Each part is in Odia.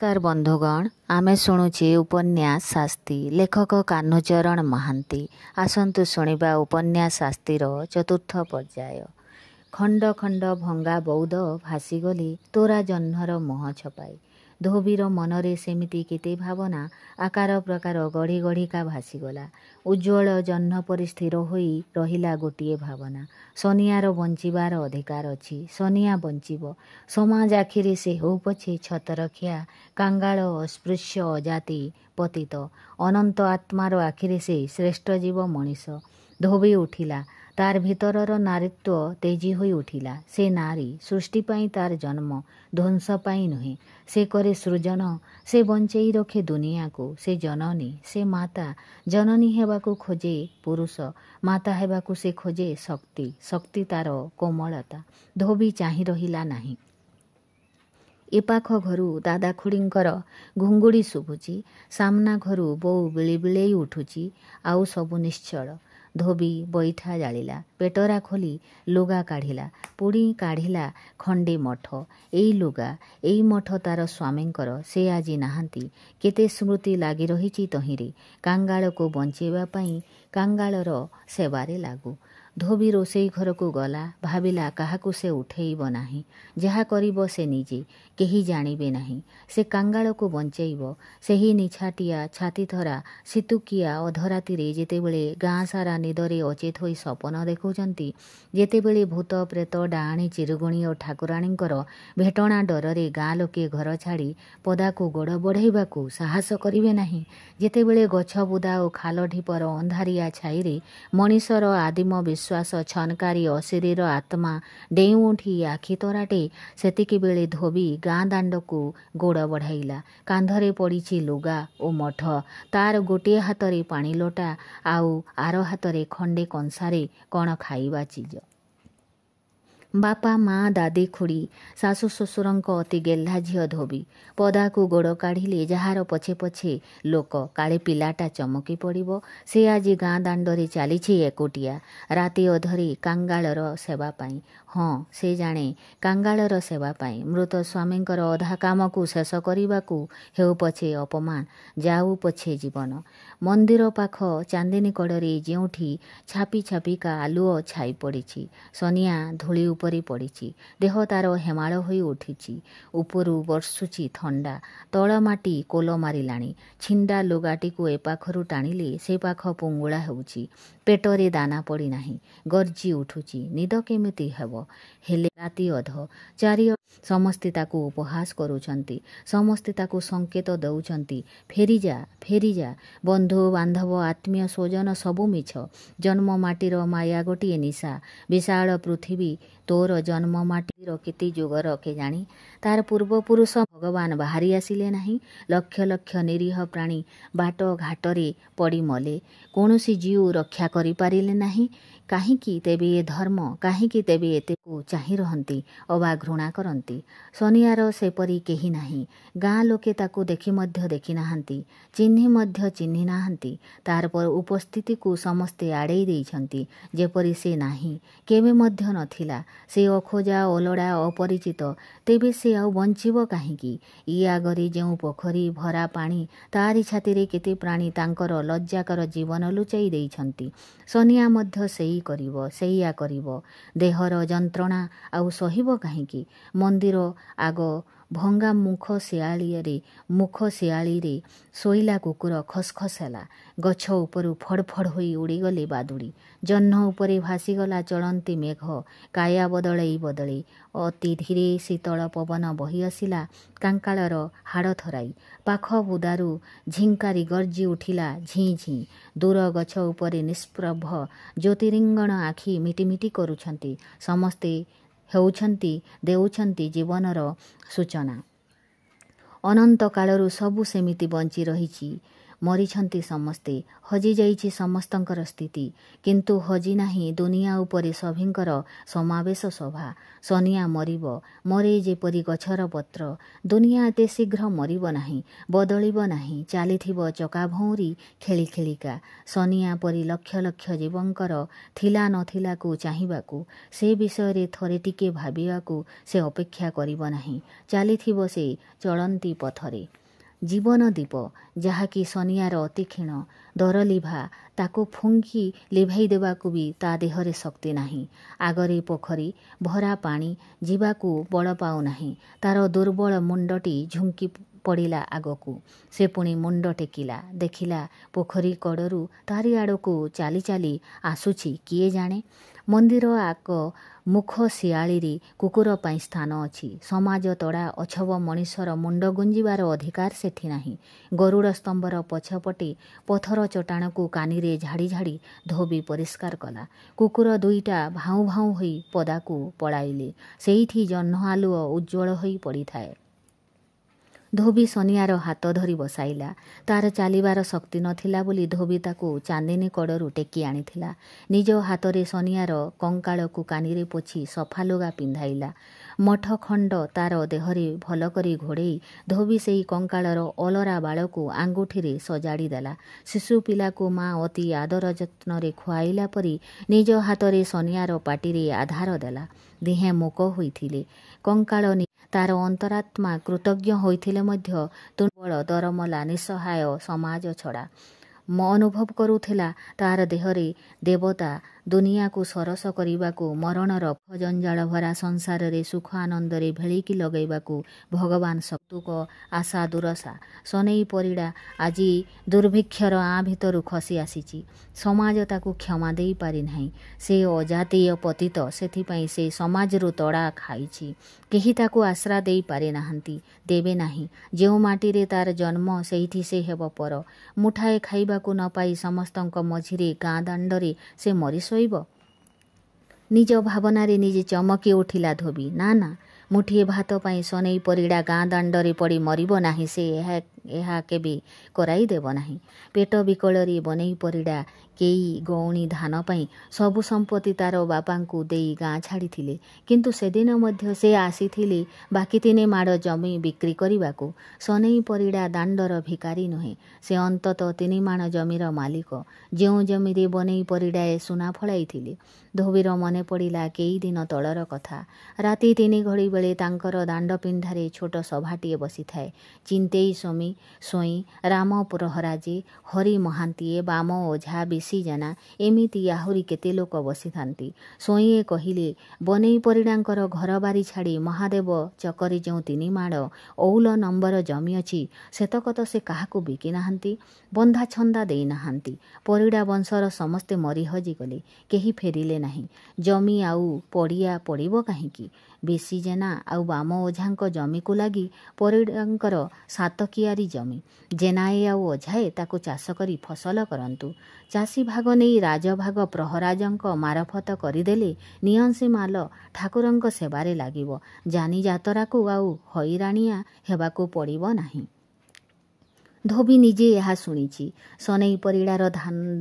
नमस्कार बंधुगण आमे शुणुचे उपन्यास शास्ति लेखक कान्हूचरण महांती। आसंतु शुणिबा उपन्यास शास्तिर चतुर्थ पर्याय। खंड खंड भंगा बौद्ध भासीगली तोरा जह्नर मोह छपाई। धोबीर मनरे सेमिति केते भावना आकार प्रकार गढ़ी गढ़िका भासीगला। उज्ज्वल जह्न परि स्थिर होई रहिला गोटिए भावना, सोनियार बंचिबार अधिकार अछि। सोनिया बंचिब। समाज आखिरे से हो पछे छतरखिया कांगाल अस्पृश्य अजाति पतित अनंत आत्मार आखिरे से श्रेष्ठ जीव मनीष। धोबी उठिला, तार भितरर नारीत्व तेजी होई उठिला। से नारी सृष्टि पाई तार जन्म, ध्वंस पाई नुहे। से करे सृजन, से बंचेई रखे दुनिया को। से जननी, से माता। जननी हेबाकू खोजे पुरुष, माता हेबाकू से खोजे शक्ति। शक्ति तार कोमलता। धोबी चाहि रहिला नाही। एपाख घरू दादा खुड़ींकर घुंगुड़ी शुभुची, सामना घरू बोऊ बिली बिलेई उठुची। आउ सबु निश्चल। धोबी बैठा जालिला, पेटरा खोली लुगा काढ़िला, पुड़ी काढ़िला खंडे मठ। एई लुगा एई मठ तार स्वामींकर। से आजी नाहांती। केते स्मृति लागी रहिची तहिरे। कांगाल को बंचेबा पाई कांगालर सेवारे लागू। धोबी रोषेई घर को गला, भाविला काहाकू से उठेइब नाही। जहा करिब से निजे, केही जानिबे नाही। से कांगाल को बंचेइब। सेही निछाटिया छातीथरा सितुकिया अधरातिरे जेतेबेले गाँ सारा निदरे अचेत होई सपन देखुचंती, जेतेबेले भूत प्रेत डाआणी चिरुगुणी और ठाकुराणींकर भेटणा डररे गाँ लोके घर छाड़ी पदाकू गोड़ बढ़ाइबाकू साहस करिबे नाही, जेतेबेले गछ बुदा और खाल ढिपर अंधारिया छाईरे मनीषर आदिम विश्वास छनकारी अशरीर आत्मा डेई उठी आखि तराटे, सेतिकी बेले धोबी गाँ दांडकू गोड़ बढ़ाइला। कांधरे पड़ीची लुगा ओ मठ। तार गोटे हातरे पानी लोटा, आउ आर हातरे खंडे कंसारे कण खाइबा चीज। बापा माँ दादी खुड़ी शाशु शशुरंक अति गेल्हा झियो धोबी। पदाकू गोड़ काढ़िले जहार पछे पछे लोक, काले पिलाटा चमकी पड़िबो। से आजी गाँ दांडरे चालिछि एकुटिया, राति अधरी कांगालर सेवा पाई। हाँ, से जाने कांगालर सेवा पाई। मृत स्वामींकर अधा कामकू शेष करिबाकू हेउ पछे अपमान, जाऊ पछे जीवन। मंदिर पाख चांदिनी कड़रे जेउठी छापी छापिका आलुओ छाई पड़िछि। सोनिया धूली उपरी पड़िछि। देह तार हेमाल होई उठिछि। उपरू बर्षुछि थंडा। तळ माटी कोल मारिलाणी। छिंडा लुगाटीकू एपाखरू टाणिले से पाख पुंगुळा हेउछि। पेटरे दाना पड़ी नाही। गर्जी उठुछि। निद केमिति हेब? हेले राति अध। चारि समस्ते ताकू उपहास करुछंती। समस्ते ताकू संकेत दउछंती, फेरी जा फेरी जा। बंधु बांधव आत्मीय स्वजन सबु मिछ। जन्म माटीर माया गोटिए निशा। विशाल पृथ्वी तोर जन्म माटीर केते जुगर केजाणी। तार पूर्वपुरुष भगवान बाहरी आसिले नाही। लक्ष लक्ष निरीह प्राणी बाट घाटरे पड़ी मले। कौनसी जीव रक्षा करि पारिले नाही। काहींकी तेबे ए धर्म, काहींकी तेबे एतेकू चाहि रहंती अबा घृणा करंती। सोनियार सेपरी केही नाही। गाँ लोके ताकू देखि मध्य देखि नाहांती, चिन्हि मध्य चिन्हि नाहांती। तार पर उपस्थिति को समस्ते आड़ेई देइछंती, जेपरी से नाही, केबे मध्य नथिला। से अखोजा ओलड़ा अपरिचित, तेबे से आउ बंचिब काहींकी। इ आगरे जेउ पोखरी भरा पानी, तारी छातीरे केते प्राणी तांकर लज्जाकर जीवन लुचाई देइछंती। सोनिया मध्य सेई करिब, सेइया करिब। देहर जंत्रणा आउ सहिब काहींकी। मंदिर आग भंगा मुख शियाळीरे शोइला कुकुर खसखस ହେଲା। गछ उपरू फड़फड़ होई उड़ीगले बादुड़ी। जह्न उपरे भासीगला चलंती मेघ। काया बदलई बदलई अति धीरे शीतल पवन बही आसिला कांकाळर हाड़ थराई। पाख बुदारू झिंकारी गर्जी उठिला झी झी। दूर गछ उपरे निष्प्रभ ज्योतिरिंगण आखि मिटिमिटी करुछंती। समस्ते हेउछंती देउछंती जीवनर सूचना। अनंत कालरू सबु सेमिति बंची रहिछि। ମରିଛନ୍ତି ସମସ୍ତେ, ହଜିଯାଇଛି ସମସ୍ତଙ୍କର ସ୍ଥିତି, କିନ୍ତୁ ହଜି ନାହିଁ ଦୁନିଆ ଉପରେ ସଭିଙ୍କର ସମାବେଶ ସଭା। ସନିଆ ମରିବ, ମରେ ଯେପରି ଗଛର ପତ୍ର, ଦୁନିଆ ଏତେ ଶୀଘ୍ର ମରିବ ନାହିଁ, ବଦଳିବ ନାହିଁ, ଚାଲିଥିବ ଚକାଭଉଁରୀ ଖେଳି ଖେଳିକା। ସନିଆ ପରି ଲକ୍ଷ ଲକ୍ଷ ଜୀବଙ୍କର ଥିଲା ନଥିଲାକୁ ଚାହିଁବାକୁ, ସେ ବିଷୟରେ ଥରେ ଟିକେ ଭାବିବାକୁ ସେ ଅପେକ୍ଷା କରିବ ନାହିଁ। ଚାଲିଥିବ ସେ ଚଳନ୍ତି ପଥରେ। ଜୀବନ ଦୀପ ଯାହାକି ସନିଆର ଅତି କ୍ଷୀଣ ଦରଲିଭା, ତାକୁ ଫୁଙ୍କି ଲିଭାଇ ଦେବାକୁ ବି ତା ଦେହରେ ଶକ୍ତି ନାହିଁ। ଆଗରେ ପୋଖରୀ ଭରା ପାଣି, ଯିବାକୁ ବଳ ପାଉନାହିଁ। ତାର ଦୁର୍ବଳ ମୁଣ୍ଡଟି ଝୁଙ୍କି ପଡ଼ିଲା ଆଗକୁ। ସେ ପୁଣି ମୁଣ୍ଡ ଟେକିଲା, ଦେଖିଲା ପୋଖରୀ କଡ଼ରୁ ତାରି ଆଡ଼କୁ ଚାଲି ଚାଲି ଆସୁଛି କିଏ ଜାଣେ। ମନ୍ଦିର ଆଗ ମୁଖ ଶିଆଳିରେ କୁକୁର ପାଇଁ ସ୍ଥାନ ଅଛି। ସମାଜ ତଡ଼ା ଅଛବ ମଣିଷର ମୁଣ୍ଡ ଗୁଞ୍ଜିବାର ଅଧିକାର ସେଠି ନାହିଁ। ଗରୁଡ଼ ସ୍ତମ୍ଭର ପଛପଟେ ପଥର ଚଟାଣକୁ କାନିରେ ଝାଡ଼ି ଝାଡ଼ି ଧୋବି ପରିଷ୍କାର କଲା। କୁକୁର ଦୁଇଟା ଭାଉଁ ଭାଉଁ ହୋଇ ପଦାକୁ ପଳାଇଲେ। ସେଇଠି ଜହ୍ନ ଆଲୁଅ ଉଜ୍ଜ୍ୱଳ ହୋଇ ପଡ଼ିଥାଏ। ଧୋବି ସନିଆର ହାତ ଧରି ବସାଇଲା। ତାର ଚାଲିବାର ଶକ୍ତି ନଥିଲା ବୋଲି ଧୋବି ତାକୁ ଚାନ୍ଦିନୀ କଡ଼ରୁ ଟେକି ଆଣିଥିଲା। ନିଜ ହାତରେ ସନିଆର କଙ୍କାଳକୁ କାନିରେ ପୋଛି ସଫା ଲୁଗା ପିନ୍ଧାଇଲା। ମଠ ଖଣ୍ଡ ତାର ଦେହରେ ଭଲ କରି ଘୋଡ଼େଇ ଧୋବି ସେଇ କଙ୍କାଳର ଅଲରା ବାଳକୁ ଆଙ୍ଗୁଠିରେ ସଜାଡ଼ି ଦେଲା। ଶିଶୁ ପିଲାକୁ ମା ଅତି ଆଦର ଯତ୍ନରେ ଖୁଆଇଲା ପରି ନିଜ ହାତରେ ସନିଆର ପାଟିରେ ଆଧାର ଦେଲା। ଦିହେଁ ମୂକ ହୋଇଥିଲେ। କଙ୍କାଳ ତାର ଅନ୍ତରାତ୍ମା କୃତଜ୍ଞ ହୋଇଥିଲେ ମଧ୍ୟ ତୁଣ୍ଡବଳ ଦରମଲା ନିଃସହାୟ ସମାଜ ଛଡ଼ା ଅନୁଭବ କରୁଥିଲା। ତାର ଦେହରେ ଦେବତା ଦୁନିଆକୁ ସରସ କରିବାକୁ, ମରଣର ଜଞ୍ଜାଳ ଭରା ସଂସାରରେ ସୁଖ ଆନନ୍ଦରେ ଭେଳିକି ଲଗେଇବାକୁ ଭଗବାନ ସତୁକ ଆଶା ଦୁରସା। ସନେଇ ପରିଡ଼ା ଆଜି ଦୁର୍ଭିକ୍ଷର ଆଁ ଭିତରୁ ଖସି ଆସିଛି। ସମାଜ ତାକୁ କ୍ଷମା ଦେଇ ପାରିନାହିଁ। ସେ ଅଜାତୀୟ ପତିତ, ସେଥିପାଇଁ ସେ ସମାଜରୁ ତଡ଼ା ଖାଇଛି। କେହି ତାକୁ ଆଶ୍ରା ଦେଇ ପାରିନାହାନ୍ତି, ଦେବେ ନାହିଁ। ଯେଉଁ ମାଟିରେ ତାର ଜନ୍ମ ସେଇଠି ସେ ହେବ ପର। ମୁଠାଏ ଖାଇବାକୁ ନ ପାଇ ସମସ୍ତଙ୍କ ମଝିରେ ଗାଁ ଦାଣ୍ଡରେ ସେ ମରି ଶୋଇବ। ନିଜ ଭାବନାରେ ନିଜେ ଚମକି ଉଠିଲା ଧୋବି। ନା ନା, ମୁଠିଏ ଭାତ ପାଇଁ ସନେଇ ପରିଡ଼ା ଗାଁ ଦାଣ୍ଡରେ ପଡ଼ି ମରିବ ନାହିଁ। ସେ ଏହା କେବେ କରାଇ ଦେବ ନାହିଁ। ପେଟ ବିକଳରେ ବନେଇ ପରିଡ଼ା କେଇ ଗଉଣି ଧାନ ପାଇଁ ସବୁ ସମ୍ପତ୍ତି ତାର ବାପାଙ୍କୁ ଦେଇ ଗାଁ ଛାଡ଼ିଥିଲେ। କିନ୍ତୁ ସେଦିନ ମଧ୍ୟ ସେ ଆସିଥିଲେ ବାକି 3 ମାଡ଼ ଜମି ବିକ୍ରି କରିବାକୁ। ସନେଇ ପରିଡ଼ା ଦାଣ୍ଡର ଭିକାରୀ ନୁହେଁ, ସେ ଅନ୍ତତଃ 3 ମାଣ ଜମିର ମାଲିକ, ଯେଉଁ ଜମିରେ ବନେଇ ପରିଡ଼ାଏ ସୁନା ଫଳାଇଥିଲେ। ଧୋବିର ମନେ ପଡ଼ିଲା କେଇଦିନ ତଳର କଥା। ରାତି 3 ଘଡ଼ି ବେଳେ ତାଙ୍କର ଦାଣ୍ଡ ପିଣ୍ଡାରେ ଛୋଟ ସଭାଟିଏ ବସିଥାଏ। ଚିନ୍ତେଇ ସ୍ୱାଇଁ, ରାମ ପ୍ରହରାଜେ, ହରି ମହାନ୍ତିଏ, ବାମ ଓଝା, ବିଶି ଜେନା, ଏମିତି ଆହୁରି କେତେ ଲୋକ ବସିଥାନ୍ତି। ସ୍ୱାଇଁଏ କହିଲେ, ବନେଇ ପରିଡ଼ାଙ୍କର ଘର ବାରି ଛାଡ଼ି ମହାଦେବ ଚକରେ ଯେଉଁ 3 ମାଣ ଅଉଲ ନମ୍ବର ଜମି ଅଛି, ସେତକ ତ ସେ କାହାକୁ ବିକି ନାହାନ୍ତି, ବନ୍ଧା ଛନ୍ଦା ଦେଇ ନାହାନ୍ତି। ପରିଡ଼ା ବଂଶର ସମସ୍ତେ ମରି ହଜିଗଲେ, କେହି ଫେରିଲେ ନାହିଁ। ଜମି ଆଉ ପଡ଼ିଆ ପଡ଼ିବ କାହିଁକି? ବିଶି ଜେନା ଆଉ ବାମ ଓଝାଙ୍କ ଜମିକୁ ଲାଗି ପରିଡ଼ାଙ୍କର 7 କିଆରୀ ଜମି। ଜେନାଏ ଆଉ ଓଝାଏ ତାକୁ ଚାଷ କରି ଫସଲ କରନ୍ତୁ। ଚାଷୀ ଭାଗ ନେଇ ରାଜଭାଗ ପ୍ରହରାଜଙ୍କ ମାରଫତ କରିଦେଲେ ନିଅଂଶି ମାଲ ଠାକୁରଙ୍କ ସେବାରେ ଲାଗିବ। ଯାନି ଯାତରାକୁ ଆଉ ହଇରାଣିଆ ହେବାକୁ ପଡ଼ିବ ନାହିଁ। ଧୋବି ନିଜେ ଏହା ଶୁଣିଛି। ସନେଇ ପରିଡ଼ାର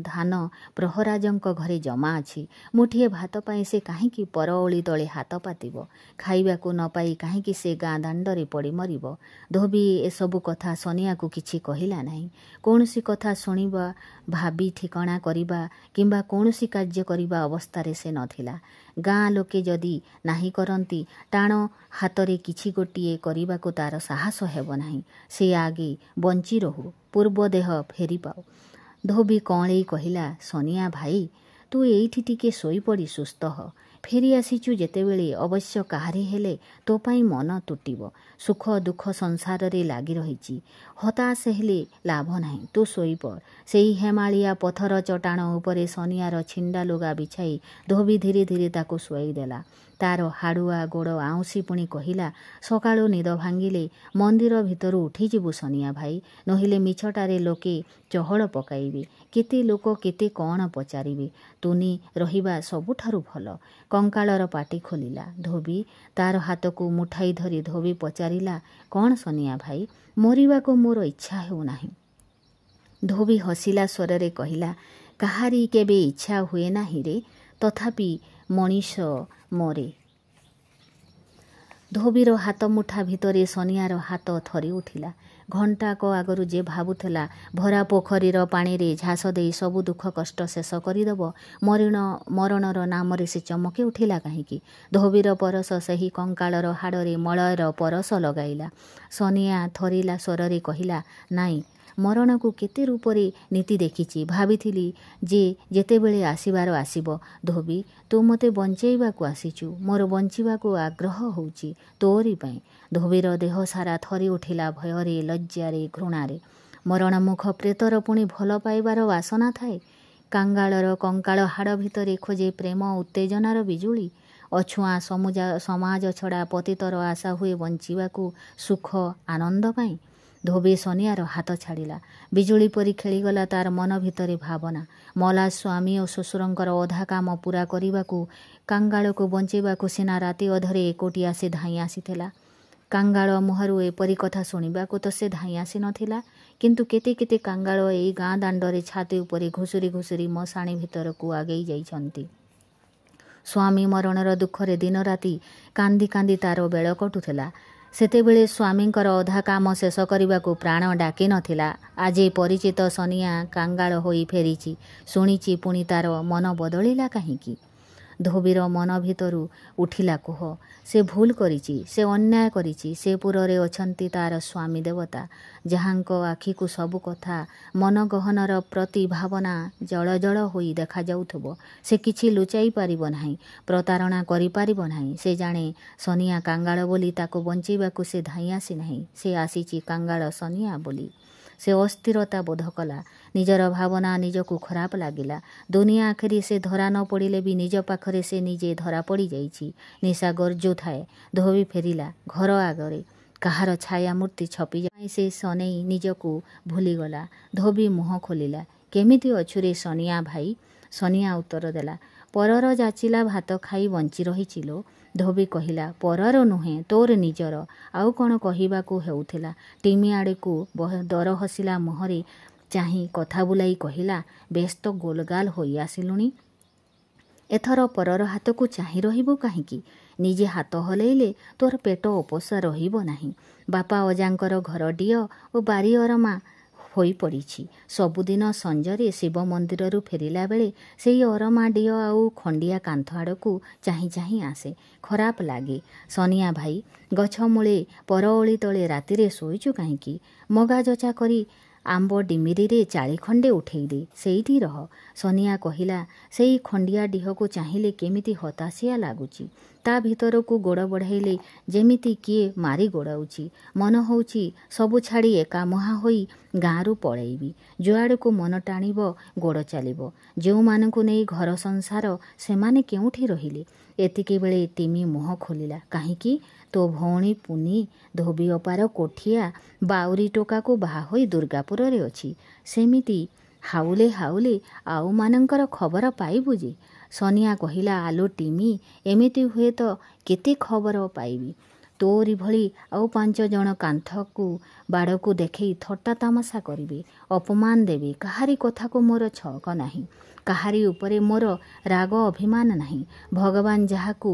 ଧାନ ପ୍ରହରାଜଙ୍କ ଘରେ ଜମା ଅଛି। ମୁଠିଏ ଭାତ ପାଇଁ ସେ କାହିଁକି ପର ଓଳି ତଳେ ହାତ ପାତିବ? ଖାଇବାକୁ ନ ପାଇ କାହିଁକି ସେ ଗାଁ ଦାଣ୍ଡରେ ପଡ଼ି ମରିବ? ଧୋବି ଏସବୁ କଥା ସନିଆକୁ କିଛି କହିଲା ନାହିଁ। କୌଣସି କଥା ଶୁଣିବା, ଭାବି ଠିକଣା କରିବା କିମ୍ବା କୌଣସି କାର୍ଯ୍ୟ କରିବା ଅବସ୍ଥାରେ ସେ ନଥିଲା। ଗାଁ ଲୋକେ ଯଦି ନାହିଁ କରନ୍ତି, ଟାଣ ହାତରେ କିଛି ଗୋଟିଏ କରିବାକୁ ତାର ସାହସ ହେବ ନାହିଁ। ସେ ଆଗେ ବଞ୍ଚି ରହୁ, ପୂର୍ବ ଦେହ ଫେରି ପାଉ। ଧୋବି କଅଁଳେଇ କହିଲା, ସନିଆ ଭାଇ, ତୁ ଏଇଠି ଟିକେ ଶୋଇପଡ଼ି ସୁସ୍ଥ ହ। ଫେରି ଆସିଛୁ ଯେତେବେଳେ ଅବଶ୍ୟ କାହାରି ହେଲେ ତୋ ପାଇଁ ମନ ତୁଟିବ। ସୁଖ ଦୁଃଖ ସଂସାରରେ ଲାଗି ରହିଛି। ହତାଶ ହେଲେ ଲାଭ ନାହିଁ, ତୁ ଶୋଇପଡ଼। ସେଇ ହେମାଳିଆ ପଥର ଚଟାଣ ଉପରେ ସନିଆର ଛିଣ୍ଡା ଲୁଗା ବିଛାଇ ଧୋବି ଧୀରେ ଧୀରେ ତାକୁ ଶୁଆଇ ଦେଲା। ତାର ହାଡ଼ୁଆ ଗୋଡ଼ ଆଉଁସି ପୁଣି କହିଲା, ସକାଳୁ ନିଦ ଭାଙ୍ଗିଲେ ମନ୍ଦିର ଭିତରୁ ଉଠିଯିବୁ ସନିଆ ଭାଇ, ନୋହିଲେ ମିଛଟାରେ ଲୋକେ ଚହଳ ପକାଇବେ। କେତେ ଲୋକ କେତେ କ'ଣ ପଚାରିବେ। ତୁନି ରହିବା ସବୁଠାରୁ ଭଲ। କଙ୍କାଳର ପାଟି ଖୋଲିଲା ଧୋବି। ତାର ହାତକୁ ମୁଠାଇ ଧରି ଧୋବି ପଚାରିଲା, କ'ଣ ସନିଆ ଭାଇ? ମରିବାକୁ ମୋର ଇଚ୍ଛା ହେଉନାହିଁ। ଧୋବି ହସିଲା ସ୍ୱରରେ କହିଲା, କାହାରି କେବେ ଇଚ୍ଛା ହୁଏ ନାହିଁ ରେ, ତଥାପି ମଣିଷ ମରେ। ଧୋବିର ହାତ ମୁଠା ଭିତରେ ସନିଆର ହାତ ଥରି ଉଠିଲା। ଘଣ୍ଟାକ ଆଗରୁ ଯେ ଭାବୁଥିଲା ଭରା ପୋଖରୀର ପାଣିରେ ଝାସ ଦେଇ ସବୁ ଦୁଃଖ କଷ୍ଟ ଶେଷ କରିଦେବ, ମରଣର ନାମରେ ସେ ଚମକି ଉଠିଲା କାହିଁକି? ଧୋବିର ପରଶ ସେହି କଙ୍କାଳର ହାଡ଼ରେ ମଳୟର ପରଶ ଲଗାଇଲା। ସନିଆ ଥରିଲା ସ୍ୱରରେ କହିଲା, ନାଇଁ, ମରଣକୁ କେତେ ରୂପରେ ନୀତି ଦେଖିଛି। ଭାବିଥିଲି ଯେ ଯେତେବେଳେ ଆସିବାର ଆସିବ। ଧୋବି, ତୁ ମୋତେ ବଞ୍ଚେଇବାକୁ ଆସିଛୁ। ମୋର ବଞ୍ଚିବାକୁ ଆଗ୍ରହ ହେଉଛି ତୋରି ପାଇଁ। ଧୋବିର ଦେହ ସାରା ଥରି ଉଠିଲା ଭୟରେ, ଲଜ୍ଜାରେ, ଘୃଣାରେ। ମରଣମୁଖ ପ୍ରେତର ପୁଣି ଭଲ ପାଇବାର ବାସନା ଥାଏ। କାଙ୍ଗାଳର କଙ୍କାଳ ହାଡ଼ ଭିତରେ ଖୋଜେ ପ୍ରେମ ଉତ୍ତେଜନାର ବିଜୁଳି। ଅଛୁଆଁ ସମାଜ ଛଡ଼ା ପତିତର ଆଶା ହୁଏ ବଞ୍ଚିବାକୁ ସୁଖ ଆନନ୍ଦ ପାଇଁ। ଧୋବି ସନିଆର ହାତ ଛାଡ଼ିଲା। ବିଜୁଳି ପରି ଖେଳିଗଲା ତାର ମନ ଭିତରେ ଭାବନା। ମଲା ସ୍ୱାମୀ ଓ ଶ୍ୱଶୁରଙ୍କର ଅଧା କାମ ପୂରା କରିବାକୁ, କାଙ୍ଗାଳକୁ ବଞ୍ଚେଇବାକୁ ସିନା ରାତି ଅଧରେ ଏକୁଟିଆ ସେ ଧାଇଁ ଆସିଥିଲା। କାଙ୍ଗାଳ ମୁହଁରୁ ଏପରି କଥା ଶୁଣିବାକୁ ତ ସେ ଧାଇଁ ଆସିନଥିଲା। କିନ୍ତୁ କେତେ କେତେ କାଙ୍ଗାଳ ଏଇ ଗାଁ ଦାଣ୍ଡରେ ଛାତି ଉପରେ ଘୁଷୁରି ଘୁଷୁରି ମଶାଣି ଭିତରକୁ ଆଗେଇ ଯାଇଛନ୍ତି। ସ୍ୱାମୀ ମରଣର ଦୁଃଖରେ ଦିନରାତି କାନ୍ଦି କାନ୍ଦି ତାର ବେଳ କଟୁଥିଲା। ସେତେବେଳେ ସ୍ୱାମୀଙ୍କର ଅଧା କାମ ଶେଷ କରିବାକୁ ପ୍ରାଣ ଡାକି ନଥିଲା। ଆଜି ପରିଚିତ ସନିଆ କାଙ୍ଗାଳ ହୋଇ ଫେରିଛି। ଶୁଣିଛି ପୁଣି ତାର ମନ ବଦଳିଲା କାହିଁକି? ଧୋବିର ମନ ଭିତରୁ ଉଠିଲା କୋହ। ସେ ଭୁଲ କରିଛି, ସେ ଅନ୍ୟାୟ କରିଛି। ସେ ପୁରରେ ଅଛନ୍ତି ତାର ସ୍ୱାମୀ ଦେବତା, ଯାହାଙ୍କ ଆଖିକୁ ସବୁ କଥା, ମନ ଗହନର ପ୍ରତି ଭାବନା ଜଳ ଜଳ ହୋଇ ଦେଖାଯାଉଥିବ। ସେ କିଛି ଲୁଚାଇ ପାରିବ ନାହିଁ, ପ୍ରତାରଣା କରିପାରିବ ନାହିଁ। ସେ ଜାଣେ ସନିଆ କାଙ୍ଗାଳ ବୋଲି। ତାକୁ ବଞ୍ଚେଇବାକୁ ସେ ଧାଇଁ ଆସି ନାହିଁ। ସେ ଆସିଛି କାଙ୍ଗାଳ ସନିଆ ବୋଲି। ସେ ଅସ୍ଥିରତା ବୋଧ କଲା। ନିଜର ଭାବନା ନିଜକୁ ଖରାପ ଲାଗିଲା। ଦୁନିଆ ଆଖିରେ ସେ ଧରା ନ ପଡ଼ିଲେ ବି ନିଜ ପାଖରେ ସେ ନିଜେ ଧରା ପଡ଼ିଯାଇଛି। ନିଶା ଗର୍ଜୁଥାଏ। ଧୋବି ଫେରିଲା। ଘର ଆଗରେ କାହାର ଛାୟା ମୂର୍ତ୍ତି ଛପିଯାଇ ସେ ସନେଇ ନିଜକୁ ଭୁଲିଗଲା। ଧୋବି ମୁହଁ ଖୋଲିଲା। କେମିତି ଅଛୁରେ ସନିଆ ଭାଇ? ସନିଆ ଉତ୍ତର ଦେଲା, ପରର ଯାଚିଲା ଭାତ ଖାଇ ବଞ୍ଚି ରହିଛି ଲୋ। ଧୋବି କହିଲା, ପରର ନୁହେଁ, ତୋର ନିଜର। ଆଉ କ'ଣ କହିବାକୁ ହେଉଥିଲା। ଟିମି ଆଡ଼କୁ ଦର ହସିଲା ମୁହଁରେ ଚାହିଁ କଥା ବୁଲାଇ କହିଲା, ବେଶ ତ ଗୋଲଗାଲ ହୋଇ ଆସିଲୁଣି। ଏଥର ପରର ହାତକୁ ଚାହିଁ ରହିବୁ କାହିଁକି? ନିଜେ ହାତ ହଲେଇଲେ ତୋର ପେଟ ଉପୋଷ ରହିବ ନାହିଁ। ବାପା ଅଜାଙ୍କର ଘର ଡିଅ ଓ ବାରି ଅରମା ହୋଇପଡ଼ିଛି। ସବୁଦିନ ସଞ୍ଜରେ ଶିବ ମନ୍ଦିରରୁ ଫେରିଲା ବେଳେ ସେଇ ଅରମା ଡିଅ ଆଉ ଖଣ୍ଡିଆ କାନ୍ଥ ଆଡ଼କୁ ଚାହିଁ ଚାହିଁ ଆସେ। ଖରାପ ଲାଗେ। ସନିଆ ଭାଇ, ଗଛ ମୂଳେ ପର ଓଳି ତଳେ ରାତିରେ ଶୋଇଛୁ କାହିଁକି? ମଗାଯଚା କରି ଆମ୍ବ ଡିମିରିରେ ଚାଳି ଖଣ୍ଡେ ଉଠେଇ ଦେ, ସେଇଠି ରହ। ସନିଆ କହିଲା, ସେଇ ଖଣ୍ଡିଆ ଡିହକୁ ଚାହିଁଲେ କେମିତି ହତାଶିଆ ଲାଗୁଛି। ତା ଭିତରକୁ ଗୋଡ଼ ବଢ଼ାଇଲେ ଯେମିତି କିଏ ମାରି ଗୋଡ଼ାଉଛି। ମନ ହେଉଛି ସବୁ ଛାଡ଼ି ଏକାମୁହାଁ ହୋଇ ଗାଁରୁ ପଳେଇବି। ଯୁଆଡ଼କୁ ମନ ଟାଣିବ ଗୋଡ଼ ଚାଲିବ। ଯେଉଁମାନଙ୍କୁ ନେଇ ଘର ସଂସାର, ସେମାନେ କେଉଁଠି ରହିଲେ? ଏତିକିବେଳେ ଟିମି ମୁହଁ ଖୋଲିଲା। କାହିଁକି? ତୋ ଭଉଣୀ ପୁନି ଧୋବି ଅପାର କୋଠିଆ ବାଉରି ଟୋକାକୁ ବାହା ହୋଇ ଦୁର୍ଗାପୁରରେ ଅଛି। ସେମିତି ହାଉଲେ ହାଉଲେ ଆଉମାନଙ୍କର ଖବର ପାଇବୁ ଯେ। ସନିଆ କହିଲା, ଆଲୋ ଟିମି, ଏମିତି ହୁଏତ କେତେ ଖବର ପାଇବି। ତୋରି ଭଳି ଆଉ 5 ଜଣ କାନ୍ଥକୁ ବାଡ଼କୁ ଦେଖେଇ ଥଟ୍ଟା ତାମସା କରିବେ, ଅପମାନ ଦେବେ। କାହାରି କଥାକୁ ମୋର ଛଅକ ନାହିଁ। କାହାରି ଉପରେ ମୋର ରାଗ ଅଭିମାନ ନାହିଁ। ଭଗବାନ ଯାହାକୁ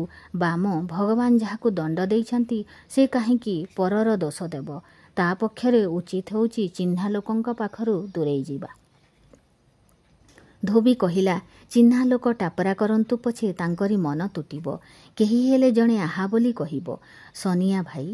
ଭଗବାନ ଯାହାକୁ ଦଣ୍ଡ ଦେଇଛନ୍ତି, ସେ କାହିଁକି ପରର ଦୋଷ ଦେବ? ତା ପକ୍ଷରେ ଉଚିତ ହେଉଛି ଚିହ୍ନା ଲୋକଙ୍କ ପାଖରୁ ଦୂରେଇ ଯିବା। ଧୋବି କହିଲା, ଚିହ୍ନା ଲୋକ ଟାପରା କରନ୍ତୁ ପଛେ ତାଙ୍କରି ମନ ତୁଟିବ। କେହି ହେଲେ ଜଣେ ଆହା ବୋଲି କହିବ। ସନିଆ ଭାଇ,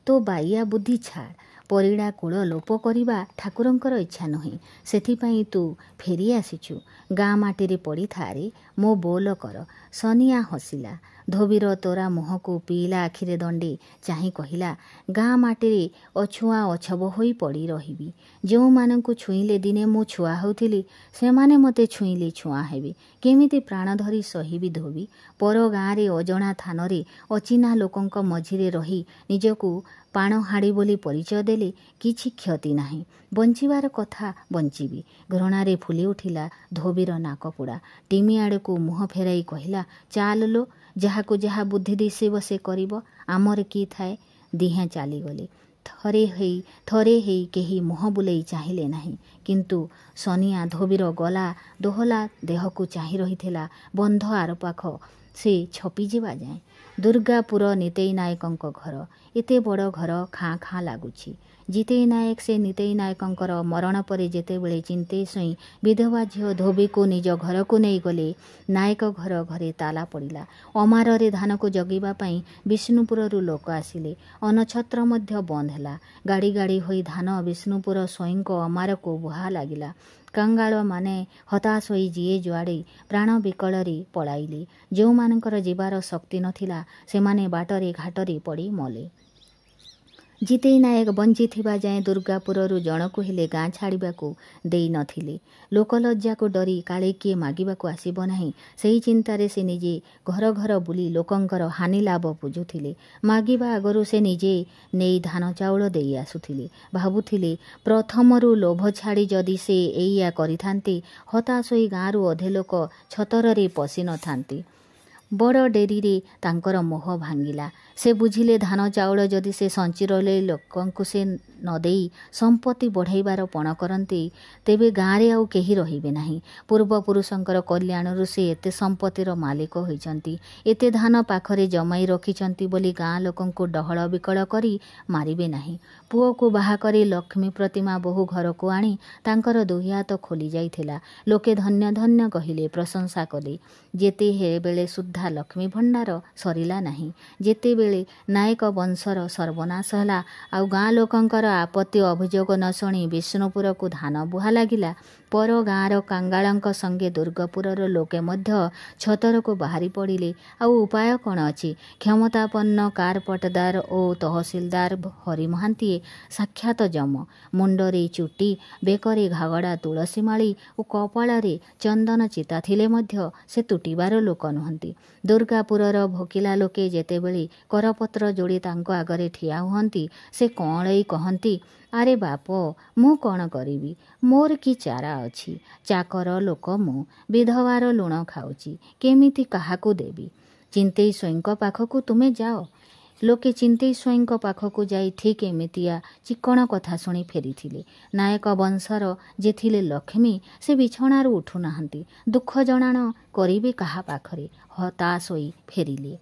ତୋ ବାଇଆ ବୁଦ୍ଧି ଛାଡ଼। ପରିଡ଼ା କୂଳ ଲୋପ କରିବା ଠାକୁରଙ୍କର ଇଚ୍ଛା ନୁହେଁ। ସେଥିପାଇଁ ତୁ ଫେରି ଆସିଛୁ। ଗାଁ ମାଟିରେ ପଡ଼ିଥାରେ, ମୋ ବୋଲ କର। ସନିଆ ହସିଲା। ଧୋବିର ତୋରା ମୁହଁକୁ ପିଇଲା ଆଖିରେ ଦଣ୍ଡେ ଚାହିଁ କହିଲା, ଗାଁ ମାଟିରେ ଅଛୁଆଁ ଅଛବ ହୋଇ ପଡ଼ି ରହିବି। ଯେଉଁମାନଙ୍କୁ ଛୁଇଁଲେ ଦିନେ ମୁଁ ଛୁଆ ହେଉଥିଲି, ସେମାନେ ମୋତେ ଛୁଇଁଲେ ଛୁଆଁ ହେବେ। କେମିତି ପ୍ରାଣ ଧରି ସହିବି ଧୋବି? ପର ଗାଁରେ, ଅଜଣା ଥାନରେ, ଅଚିହ୍ନା ଲୋକଙ୍କ ମଝିରେ ରହି ନିଜକୁ ପାଣହାଡ଼ି ବୋଲି ପରିଚୟ ଦେଲେ କିଛି କ୍ଷତି ନାହିଁ। ବଞ୍ଚିବାର କଥା ବଞ୍ଚିବି। ଘୃଣାରେ ଫୁଲି ଉଠିଲା ଧୋବିର ନାକପୁଡ଼ା। ଟିମି ଆଡ଼କୁ ମୁହଁ ଫେରାଇ କହିଲା, ଚାଲ ଲୋ, ଯାହାକୁ ଯାହା ବୁଦ୍ଧି ଦିଶିବ ସେ କରିବ। ଆମର କି ଥାଏ? ଦିହେଁ ଚାଲିଗଲେ। ଥରେ ହେଇ କେହି ମୁହଁ ବୁଲେଇ ଚାହିଁଲେ ନାହିଁ। କିନ୍ତୁ ସନିଆ ଧୋବିର ଗଲା ଦୋହଲା ଦେହକୁ ଚାହିଁ ରହିଥିଲା ବନ୍ଧ ଆରପାଖ ସେ ଛପିଯିବା ଯାଏଁ। ଦୁର୍ଗାପୁର ନିତେଇ ନାୟକଙ୍କ ଘର। ଏତେ ବଡ଼ ଘର ଖାଁ ଖାଁ ଲାଗୁଛି। ଜିତେଇ ନାୟକ ସେ ନିତେଇ ନାୟକଙ୍କର ମରଣ ପରେ ଯେତେବେଳେ ଚିନ୍ତେଇ ସ୍ୱାଇଁ ବିଧବା ଝିଅ ଧୋବିକୁ ନିଜ ଘରକୁ ନେଇଗଲେ, ନାୟକ ଘରେ ତାଲା ପଡ଼ିଲା। ଅମାରରେ ଧାନକୁ ଜଗିବା ପାଇଁ ବିଷ୍ଣୁପୁରରୁ ଲୋକ ଆସିଲେ। ଅନଛତ୍ର ମଧ୍ୟ ବନ୍ଦ ହେଲା। ଗାଡ଼ି ଗାଡ଼ି ହୋଇ ଧାନ ବିଷ୍ଣୁପୁର ସ୍ୱାଇଁଙ୍କ ଅମାରକୁ ବୁହା ଲାଗିଲା। କାଙ୍ଗାଳମାନେ ହତାଶ ହୋଇ ଯିଏ ଯୁଆଡ଼େ ପ୍ରାଣ ବିକଳରେ ପଳାଇଲେ। ଯେଉଁମାନଙ୍କର ଯିବାର ଶକ୍ତି ନଥିଲା ସେମାନେ ବାଟରେ ଘାଟରେ ପଡ଼ି ମଲେ। ଜିତେଇ ନାୟକ ବଞ୍ଚିଥିବା ଯାଏଁ ଦୁର୍ଗାପୁରରୁ ଜଣକୁ ହେଲେ ଗାଁ ଛାଡ଼ିବାକୁ ଦେଇ ନଥିଲେ। ଲୋକଲଜ୍ଜାକୁ ଡରି କାଳେ କିଏ ମାଗିବାକୁ ଆସିବ ନାହିଁ, ସେହି ଚିନ୍ତାରେ ସେ ନିଜେ ଘର ଘର ବୁଲି ଲୋକଙ୍କର ହାନି ଲାଭ ବୁଝୁଥିଲେ। ମାଗିବା ଆଗରୁ ସେ ନିଜେ ନେଇ ଧାନ ଚାଉଳ ଦେଇ ଆସୁଥିଲେ। ଭାବୁଥିଲେ ପ୍ରଥମରୁ ଲୋଭ ଛାଡ଼ି ଯଦି ସେ ଏଇଆ କରିଥାନ୍ତେ, ହତାଶ ହୋଇ ଗାଁରୁ ଅଧେ ଲୋକ ଛତରରେ ପଶି ନଥାନ୍ତେ। ବଡ଼ ଡେରିରେ ତାଙ୍କର ମୋହ ଭାଙ୍ଗିଲା। ସେ ବୁଝିଲେ ଧାନ ଚାଉଳ ଯଦି ସେ ସଞ୍ଚିରଲେ ଲୋକଙ୍କୁ ସେ ନ ଦେଇ ସମ୍ପତ୍ତି ବଢ଼ାଇବାର ପଣ କରନ୍ତି, ତେବେ ଗାଁରେ ଆଉ କେହି ରହିବେ ନାହିଁ। ପୂର୍ବପୁରୁଷଙ୍କର କଲ୍ୟାଣରୁ ସେ ଏତେ ସମ୍ପତ୍ତିର ମାଲିକ ହୋଇଛନ୍ତି। ଏତେ ଧାନ ପାଖରେ ଜମାଇ ରଖିଛନ୍ତି ବୋଲି ଗାଁ ଲୋକଙ୍କୁ ଡହଳ ବିକଳ କରି ମାରିବେ ନାହିଁ। ପୁଅକୁ ବାହା କରି ଲକ୍ଷ୍ମୀ ପ୍ରତିମା ବୋହୂ ଘରକୁ ଆଣି ତାଙ୍କର ଦୁଇ ହାତ ଖୋଲି ଯାଇଥିଲା। ଲୋକେ ଧନ୍ୟ ଧନ୍ୟ କହିଲେ, ପ୍ରଶଂସା କଲେ। ଯେତେବେଳେ ସୁଦ୍ଧା ଲକ୍ଷ୍ମୀ ଭଣ୍ଡାର ସରିଲା ନାହିଁ, ଯେତେବେଳେ ନାୟକ ବଂଶର ସର୍ବନାଶ ହେଲା, ଆଉ ଗାଁ ଲୋକଙ୍କର ଆପତ୍ତି ଅଭିଯୋଗ ନ ଶୁଣି ବିଷ୍ଣୁପୁରକୁ ଧାନ ବୁହା ଲାଗିଲା, ପର ଗାଁର କାଙ୍ଗାଳଙ୍କ ସଙ୍ଗେ ଦୁର୍ଗାପୁରର ଲୋକେ ମଧ୍ୟ ଛତରକୁ ବାହାରି ପଡ଼ିଲେ। ଆଉ ଉପାୟ କ'ଣ ଅଛି? କ୍ଷମତାପନ୍ନ କାରପଟଦାର ଓ ତହସିଲଦାର ହରି ମହାନ୍ତିଏ ସାକ୍ଷାତ ଯମ। ମୁଣ୍ଡରେ ଚୁଟି, ବେକରେ ଘାଗଡ଼ା ତୁଳସୀ ମାଳି ଓ କପାଳରେ ଚନ୍ଦନ ଚିତା ଥିଲେ ମଧ୍ୟ ସେ ତୁଟିବାର ଲୋକ ନୁହନ୍ତି। ଦୁର୍ଗାପୁରର ଭୋକିଲା ଲୋକେ ଯେତେବେଳେ କରପତ୍ର ଯୋଡ଼ି ତାଙ୍କ ଆଗରେ ଠିଆ ହୁଅନ୍ତି, ସେ କଅଁଳେଇ କହନ୍ତି, ଆରେ ବାପ, ମୁଁ କ'ଣ କରିବି? ମୋର କି ଚାରା ଅଛି? ଚାକର ଲୋକ ମୁଁ, ବିଧବାର ଲୁଣ ଖାଉଛି, କେମିତି କାହାକୁ ଦେବି? ଚିନ୍ତେଇ ସ୍ୱାଇଁଙ୍କ ପାଖକୁ ତୁମେ ଯାଅ। ଲୋକେ ଚିନ୍ତେଇ ସ୍ୱାଇଁଙ୍କ ପାଖକୁ ଯାଇ ଠିକ୍ ଏମିତିଆ ଚିକ୍କଣ କଥା ଶୁଣି ଫେରିଥିଲେ। ନାୟକ ବଂଶର ଯେ ଥିଲେ ଲକ୍ଷ୍ମୀ, ସେ ବିଛଣାରୁ ଉଠୁନାହାନ୍ତି। ଦୁଃଖ ଜଣାଣ କରିବେ କାହା ପାଖରେ? ହତାଶ ହୋଇ ଫେରିଲେ।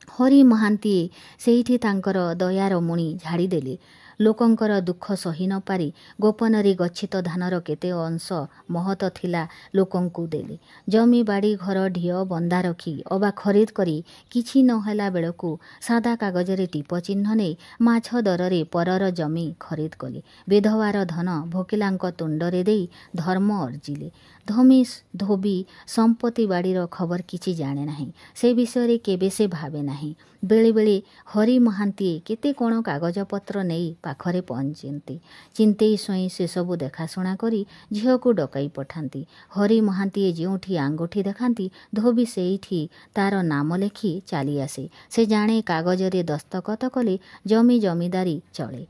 ହରି ମହାନ୍ତିଏ ସେଇଠି ତାଙ୍କର ଦୟାର ମୁଣି ଝାଡ଼ିଦେଲେ। ଲୋକଙ୍କର ଦୁଃଖ ସହି ନ ପାରି ଗୋପନରେ ଗଚ୍ଛିତ ଧାନର କେତେ ଅଂଶ ମହତ ଥିଲା ଲୋକଙ୍କୁ ଦେଲେ। ଜମି ବାଡ଼ି ଘର ଢିଅ ବନ୍ଧା ରଖି ଅବା ଖରିଦ କରି କିଛି ନ ହେଲା ବେଳକୁ ସାଦା କାଗଜରେ ଟିପ ଚିହ୍ନ ନେଇ ମାଛ ଦରରେ ପରର ଜମି ଖରିଦ କଲେ। ବିଧବାର ଧନ ଭୋକିଲାଙ୍କ ତୁଣ୍ଡରେ ଦେଇ ଧର୍ମ ଅର୍ଜିଲେ। ଧୋବି ସମ୍ପତ୍ତି ବାଡ଼ିର ଖବର କିଛି ଜାଣେ ନାହିଁ। ସେ ବିଷୟରେ କେବେ ସେ ଭାବେ ନାହିଁ। ବେଳେବେଳେ ହରି ମହାନ୍ତିଏ କେତେ କ'ଣ କାଗଜପତ୍ର ନେଇ ପାଖରେ ପହଞ୍ଚନ୍ତି। ଚିନ୍ତେଇ ସ୍ୱାଇଁ ସେସବୁ ଦେଖାଶୁଣା କରି ଝିଅକୁ ଡକାଇ ପଠାନ୍ତି। ହରି ମହାନ୍ତିଏ ଯେଉଁଠି ଆଙ୍ଗୁଠି ଦେଖାନ୍ତି, ଧୋବି ସେଇଠି ତାର ନାମ ଲେଖି ଚାଲିଆସେ। ସେ ଜାଣେ କାଗଜରେ ଦସ୍ତଖତ କଲେ ଜମି ଜମିଦାରୀ ଚଳେ।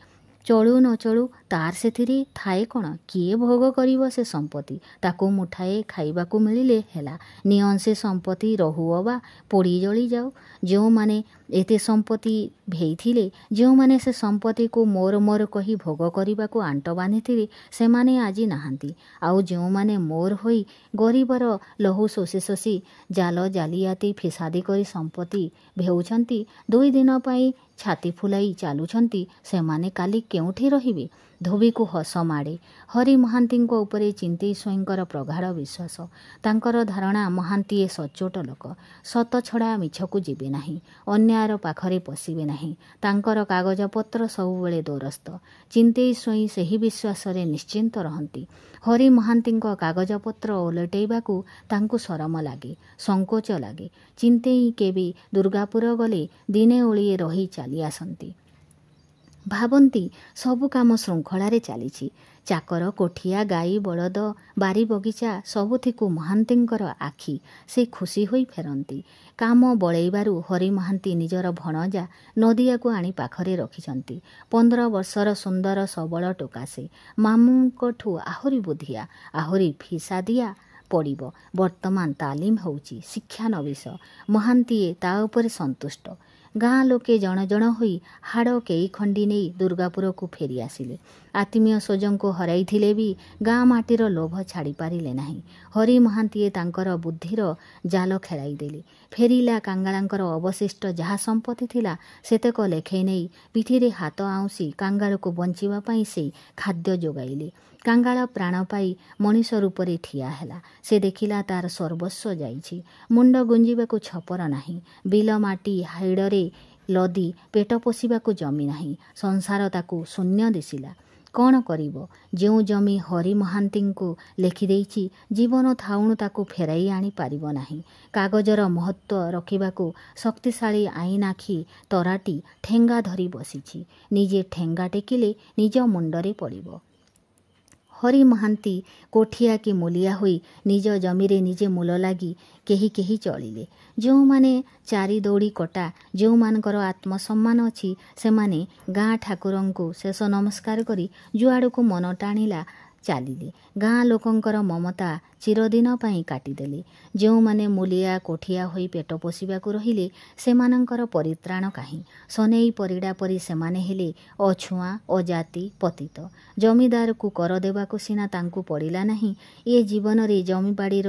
ଚଳୁ ନ ଚଳୁ ତାର ସେଥିରେ ଥାଏ କ'ଣ? କିଏ ଭୋଗ କରିବ ସେ ସମ୍ପତ୍ତି? ତାକୁ ମୁଠାଏ ଖାଇବାକୁ ମିଳିଲେ ହେଲା। ନିଅଁ ସେ ସମ୍ପତ୍ତି ରହୁ ଅବା ପୋଡ଼ି ଜଳି ଯାଉ। ଯେଉଁମାନେ ଏତେ ସମ୍ପତ୍ତି ଭେଇଥିଲେ, ଯେଉଁମାନେ ସେ ସମ୍ପତ୍ତିକୁ ମୋର କହି ଭୋଗ କରିବାକୁ ଆଣ୍ଟ ବାନ୍ଧିଥିଲେ, ସେମାନେ ଆଜି ନାହାନ୍ତି। ଆଉ ଯେଉଁମାନେ ମୋର ହୋଇ ଗରିବର ଲହୁ ଶୋଷି ଶୋଷି ଜାଲ ଜାଲିଆତି ଫିସାଦି କରି ସମ୍ପତ୍ତି ଭେଉଛନ୍ତି, 2 ଦିନ ପାଇଁ ଛାତି ଫୁଲାଇ ଚାଲୁଛନ୍ତି, ସେମାନେ କାଲି କେଉଁଠି ରହିବେ? ଧୋବିକୁ ହସ ମାଡ଼େ। ହରି ମହାନ୍ତିଙ୍କ ଉପରେ ଚିନ୍ତେଇ ସ୍ୱାଇଁଙ୍କର ପ୍ରଗାଢ଼ ବିଶ୍ୱାସ। ତାଙ୍କର ଧାରଣା ମହାନ୍ତିଏ ସଚ୍ଚୋଟ ଲୋକ। ସତ ଛଡ଼ା ମିଛକୁ ଯିବେ ନାହିଁ। ଅନ୍ୟାୟର ପାଖରେ ପଶିବେ ନାହିଁ। ତାଙ୍କର କାଗଜପତ୍ର ସବୁବେଳେ ଦୋରସ୍ତ। ଚିନ୍ତେଇ ସ୍ୱାଇଁ ସେହି ବିଶ୍ୱାସରେ ନିଶ୍ଚିନ୍ତ ରହନ୍ତି। ହରି ମହାନ୍ତିଙ୍କ କାଗଜପତ୍ର ଓଲଟେଇବାକୁ ତାଙ୍କୁ ସରମ ଲାଗେ, ସଙ୍କୋଚ ଲାଗେ। ଚିନ୍ତେଇ କେବେ ଦୁର୍ଗାପୁର ଗଲେ ଦିନେ ଓଳିଏ ରହି ଚାଲି ଆସନ୍ତି। ଭାବନ୍ତି ସବୁ କାମ ଶୃଙ୍ଖଳାରେ ଚାଲିଛି। ଚାକର କୋଠିଆ ଗାଈ ବଳଦ ବାରି ବଗିଚା ସବୁଥିକୁ ମହାନ୍ତିଙ୍କର ଆଖି। ସେ ଖୁସି ହୋଇ ଫେରନ୍ତି। କାମ ବଳେଇବାରୁ ହରି ମହାନ୍ତି ନିଜର ଭଣଜା ନଦିଆକୁ ଆଣି ପାଖରେ ରଖିଛନ୍ତି। 15 ବର୍ଷର ସୁନ୍ଦର ସବଳ ଟୋକା ସେ। ମାମୁଁଙ୍କଠୁ ଆହୁରି ବୁଦ୍ଧିଆ, ଆହୁରି ଫିସାଦିଆ ପଡ଼ିବ। ବର୍ତ୍ତମାନ ତାଲିମ ହେଉଛି, ଶିକ୍ଷାନବିଶ। ମହାନ୍ତିଏ ତା ଉପରେ ସନ୍ତୁଷ୍ଟ। ଗାଁ ଲୋକେ ଜଣ ଜଣ ହୋଇ ହାଡ଼ କେଇ ଖଣ୍ଡି ନେଇ ଦୁର୍ଗାପୁରକୁ ଫେରି ଆସିଲେ। ଆତ୍ମୀୟ ସ୍ୱଜଙ୍କୁ ହରାଇଥିଲେ ବି ଗାଁ ମାଟିର ଲୋଭ ଛାଡ଼ି ପାରିଲେ ନାହିଁ। ହରି ମହାନ୍ତିଏ ତାଙ୍କର ବୁଦ୍ଧିର ଜାଲ ଖେଳାଇ ଦେଲେ। ଫେରିଲା କାଙ୍ଗାଳଙ୍କର ଅବଶିଷ୍ଟ ଯାହା ସମ୍ପତ୍ତି ଥିଲା ସେତକ ଲେଖେଇ ନେଇ ପିଠିରେ ହାତ ଆଉଁସି କାଙ୍ଗାଳକୁ ବଞ୍ଚିବା ପାଇଁ ସେ ଖାଦ୍ୟ ଯୋଗାଇଲେ। କାଙ୍ଗାଳ ପ୍ରାଣ ପାଇ ମଣିଷ ରୂପରେ ଠିଆ ହେଲା। ସେ ଦେଖିଲା ତାର ସର୍ବସ୍ୱ ଯାଇଛି। ମୁଣ୍ଡ ଗୁଞ୍ଜିବାକୁ ଛପର ନାହିଁ। ବିଲ ମାଟି ହାଇଡ଼ରେ ଲଦି ପେଟ ପୋଷିବାକୁ ଜମି ନାହିଁ। ସଂସାର ତାକୁ ଶୂନ୍ୟ ଦିଶିଲା। କ'ଣ କରିବ? ଯେଉଁ ଜମି ହରି ମହାନ୍ତିଙ୍କୁ ଲେଖିଦେଇଛି ଜୀବନ ଥାଉଣୁ ତାକୁ ଫେରାଇ ଆଣି ପାରିବ ନାହିଁ। କାଗଜର ମହତ୍ତ୍ୱ ରଖିବାକୁ ଶକ୍ତିଶାଳୀ ଆଇନ ଆଖି ତରାଟି ଠେଙ୍ଗା ଧରି ବସିଛି। ନିଜେ ଠେଙ୍ଗା ଟେକିଲେ ନିଜ ମୁଣ୍ଡରେ ପଡ଼ିବ। ହରି ମହାନ୍ତି କୋଠିଆ କି ମୂଲିଆ ହୋଇ ନିଜ ଜମିରେ ନିଜେ ମୂଲ ଲାଗି କେହି କେହି ଚଳିଲେ। ଯେଉଁମାନେ ଚାରି ଦୌଡ଼ି କଟା, ଯେଉଁମାନଙ୍କର ଆତ୍ମସମ୍ମାନ ଅଛି, ସେମାନେ ଗାଁ ଠାକୁରଙ୍କୁ ଶେଷ ନମସ୍କାର କରି ଯୁଆଡ଼କୁ ମନ ଟାଣିଲା ଚାଲିଲେ। ଗାଁ ଲୋକଙ୍କର ମମତା ଚିରଦିନ ପାଇଁ କାଟିଦେଲେ। ଯେଉଁମାନେ ମୂଲିଆ କୋଠିଆ ହୋଇ ପେଟ ପୋଷିବାକୁ ରହିଲେ ସେମାନଙ୍କର ପରିତ୍ରାଣ କାହିଁ? ସନେଇ ପରିଡ଼ା ପରି ସେମାନେ ହେଲେ ଅଛୁଆଁ, ଅଜାତି, ପତିତ। ଜମିଦାରକୁ କର ଦେବାକୁ ସିନା ତାଙ୍କୁ ପଡ଼ିଲା ନାହିଁ। ଏ ଜୀବନରେ ଜମିବାଡ଼ିର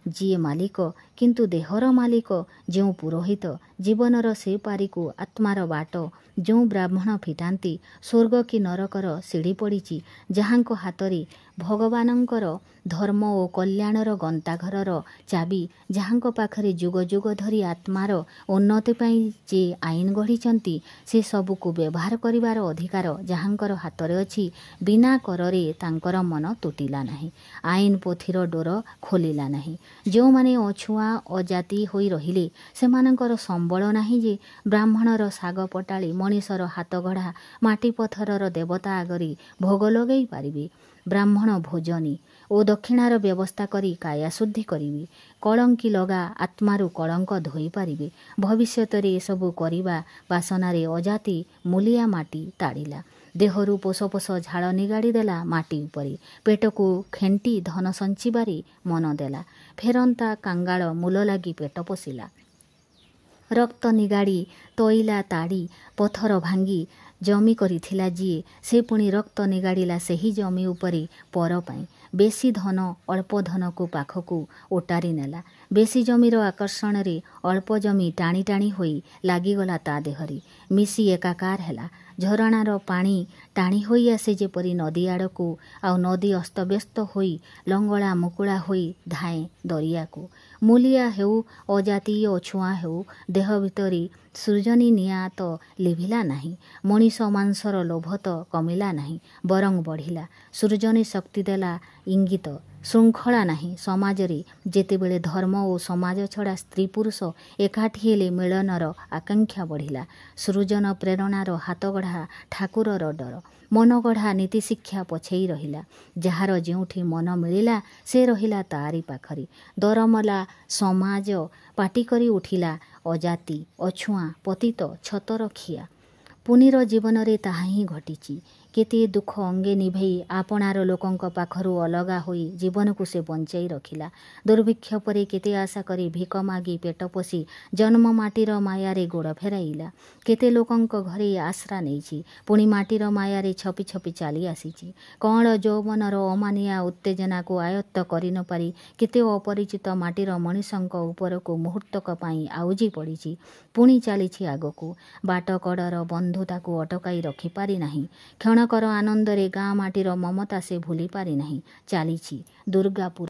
ଯିଏ ମାଲିକ, କିନ୍ତୁ ଦେହର ମାଲିକ ଯେଉଁ ପୁରୋହିତ, ଜୀବନର ସେ ପାରିକୁ ଆତ୍ମାର ବାଟ ଯେଉଁ ବ୍ରାହ୍ମଣ ଫିଟାନ୍ତି, ସ୍ୱର୍ଗ କି ନରକର ସିଡ଼ି ପଡ଼ିଛି ଯାହାଙ୍କ ହାତରେ, ଭଗବାନଙ୍କର ଧର୍ମ ଓ କଲ୍ୟାଣର ଗନ୍ତାଘରର ଚାବି ଯାହାଙ୍କ ପାଖରେ, ଯୁଗ ଯୁଗ ଧରି ଆତ୍ମାର ଉନ୍ନତି ପାଇଁ ଯେ ଆଇନ ଗଢ଼ିଛନ୍ତି ସେ ସବୁକୁ ବ୍ୟବହାର କରିବାର ଅଧିକାର ଯାହାଙ୍କର ହାତରେ ଅଛି, ବିନା କରରେ ତାଙ୍କର ମନ ତୁଟିଲା ନାହିଁ। ଆଇନ ପୋଥିର ଡୋର ଖୋଲିଲା ନାହିଁ। ଯେଉଁମାନେ ଅଛୁଆଁ ଅଜାତି ହୋଇ ରହିଲେ ସେମାନଙ୍କର ସମ୍ବଳ ନାହିଁ ଯେ ବ୍ରାହ୍ମଣର ଶାଗ ପଟାଳି ମଣିଷର ହାତଗଢ଼ା ମାଟି ପଥରର ଦେବତା ଆଗରେ ଭୋଗ ଲଗାଇ ପାରିବେ। ବ୍ରାହ୍ମଣ ଭୋଜନୀ ଓ ଦକ୍ଷିଣାର ବ୍ୟବସ୍ଥା କରି କାୟା ଶୁଦ୍ଧି କରିବେ। କଳଙ୍କି ଲଗା ଆତ୍ମାରୁ କଳଙ୍କ ଧୋଇ ପାରିବେ। ଭବିଷ୍ୟତରେ ଏସବୁ କରିବା ବାସନାରେ ଅଜାତି ମୂଲିଆ ମାଟି ତାଡ଼ିଲା। ଦେହରୁ ପୋଷ ପୋଷ ଝାଳ ନିଗାଡ଼ି ଦେଲା ମାଟି ଉପରେ। ପେଟକୁ ଖେଣ୍ଟି ଧନ ସଞ୍ଚିବାରେ ମନ ଦେଲା। ଫେରନ୍ତା କାଙ୍ଗାଳ ମୂଲ ଲାଗି ପେଟ ପୋଷିଲା। ରକ୍ତ ନିଗାଡ଼ି ତୋଇଲା ତାଡ଼ି ପଥର ଭାଙ୍ଗି ଜମି କରିଥିଲା ଯିଏ, ସେ ପୁଣି ରକ୍ତ ନିଗାଡ଼ିଲା ସେହି ଜମି ଉପରେ ପର ପାଇଁ। ବେଶୀ ଧନ ଅଳ୍ପ ଧନକୁ ପାଖକୁ ଓଟାରି ନେଲା। ବେଶୀ ଜମିର ଆକର୍ଷଣରେ ଅଳ୍ପ ଜମି ଟାଣି ଟାଣି ହୋଇ ଲାଗିଗଲା ତା ଦେହରେ, ମିଶି ଏକାକାର ହେଲା। ଝରଣାର ପାଣି ଟାଣି ହୋଇ ଆସେ ଯେପରି ନଦୀ ଆଡ଼କୁ, ଆଉ ନଦୀ ଅସ୍ତବ୍ୟସ୍ତ ହୋଇ ଲଙ୍ଗଳା ମୁକୁଳା ହୋଇ ଧାଏଁ ଦରିଆକୁ। ମୂଲିଆ ହେଉ ଅଜାତି ଅଛୁଆଁ ହେଉ, ଦେହ ଭିତରେ ସୃଜନୀ ନିଆଁ ତ ଲିଭିଲା ନାହିଁ। ମଣିଷ ମାଂସର ଲୋଭ ତ କମିଲା ନାହିଁ, ବରଂ ବଢ଼ିଲା। ସୃଜନୀ ଶକ୍ତି ଦେଲା ଇଙ୍ଗିତ। ଶୃଙ୍ଖଳା ନାହିଁ ସମାଜରେ। ଯେତେବେଳେ ଧର୍ମ ଓ ସମାଜ ଛଡ଼ା ସ୍ତ୍ରୀ ପୁରୁଷ ଏକାଠି ହେଲେ ମିଳନର ଆକାଂକ୍ଷା ବଢ଼ିଲା। ସୃଜନ ପ୍ରେରଣାର ହାତଗଢ଼ା ଠାକୁରର ଡର। ମନଗଢ଼ା ନୀତିଶିକ୍ଷା ପଛେଇ ରହିଲା। ଯାହାର ଯେଉଁଠି ମନ ମିଳିଲା ସେ ରହିଲା ତାରି ପାଖରେ। ଦରମଲା ସମାଜ ପାଟି କରି ଉଠିଲା, ଅଜାତି, ଅଛୁଆଁ, ପତିତ, ଛତରଖିଆ। ପୁନିର ଜୀବନରେ ତାହା ହିଁ ଘଟିଛି। କେତେ ଦୁଃଖ ଅଙ୍ଗେ ନିଭେଇ ଆପଣାର ଲୋକଙ୍କ ପାଖରୁ ଅଲଗା ହୋଇ ଜୀବନକୁ ସେ ବଞ୍ଚାଇ ରଖିଲା। ଦୁର୍ଭିକ୍ଷ ପରେ କେତେ ଆଶା କରି ଭିକ ମାଗି ପେଟ ପୋଷି ଜନ୍ମ ମାଟିର ମାୟାରେ ଗୋଡ଼ ଫେରାଇଲା। କେତେ ଲୋକଙ୍କ ଘରେ ଆଶ୍ରା ନେଇଛି, ପୁଣି ମାଟିର ମାୟାରେ ଛପି ଛପି ଚାଲି ଆସିଛି। କଅଁଳ ଯୌବନର ଅମାନିଆ ଉତ୍ତେଜନାକୁ ଆୟତ୍ତ କରି ନ ପାରି କେତେ ଅପରିଚିତ ମାଟିର ମଣିଷଙ୍କ ଉପରକୁ ମୁହୂର୍ତ୍ତକ ପାଇଁ ଆଉଜି ପଡ଼ିଛି। ପୁଣି ଚାଲିଛି ଆଗକୁ। ବାଟ କଡ଼ର ବନ୍ଧୁ ତାକୁ ଅଟକାଇ ରଖିପାରି ନାହିଁ। କ୍ଷଣକର ଆନନ୍ଦରେ ଗାଁ ମାଟିର ମମତା ସେ ଭୁଲି ପାରିନାହିଁ। ଚାଲିଛି ଦୁର୍ଗାପୁର।